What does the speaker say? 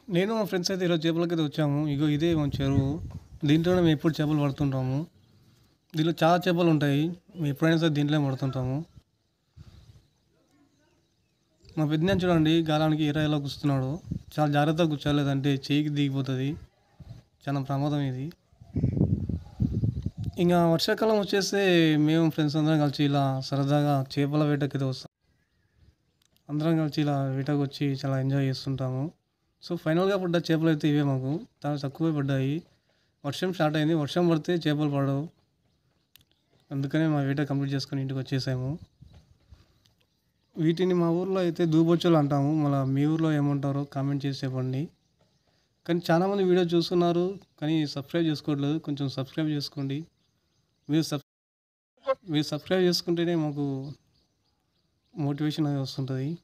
నేను మా ఫ్రెండ్స్ అయితే ఈరోజు చేపలకైతే వచ్చాము. ఇగో ఇదే మా చెరువు. దీంట్లోనే మేము ఎప్పుడు చేపలు పడుతుంటాము. దీంట్లో చాలా చేపలుంటాయి. మేము ఎప్పుడైనా సరే దీంట్లోనే పడుతుంటాము. మా పెద్దనాన్న చూడండి గాలానికి ఎలా గుస్తున్నాడో. చాలా జాగ్రత్తగా గుచ్చాలి లేదంటే చెయ్యికి దిగిపోతుంది. చాలా ప్రమాదం ఇది. ఇంకా వర్షాకాలం వచ్చేస్తే మేము ఫ్రెండ్స్ అందరం కలిసి ఇలా సరదాగా చేపల వేటకైతే వస్తాం. అందరం కలిసి ఇలా వేటకు వచ్చి చాలా ఎంజాయ్ చేస్తుంటాము. సో ఫైనల్‌గా పడ్డ చేపలైతే ఇవే మాకు. చాలా తక్కువే పడ్డాయి. వర్షం స్టార్ట్ అయింది. వర్షం పడితే చేపలు పడవు. అందుకనే మా వేట కంప్లీట్ చేసుకొని ఇంటికొచ్చేసాము. వీటిని మా ఊర్లో అయితే దూబొచ్చులు అంటాము. మళ్ళా మీ ఊర్లో ఏమంటారో కామెంట్ చేసి చెప్పండి. కానీ చాలామంది వీడియో చూస్తున్నారు. కానీ సబ్స్క్రైబ్ చేసుకోవట్లేదు. కొంచెం సబ్స్క్రైబ్ చేసుకోండి. మీరు సబ్ మీరు సబ్స్క్రైబ్ చేసుకుంటేనే మాకు మోటివేషన్ అనేది వస్తుంటది.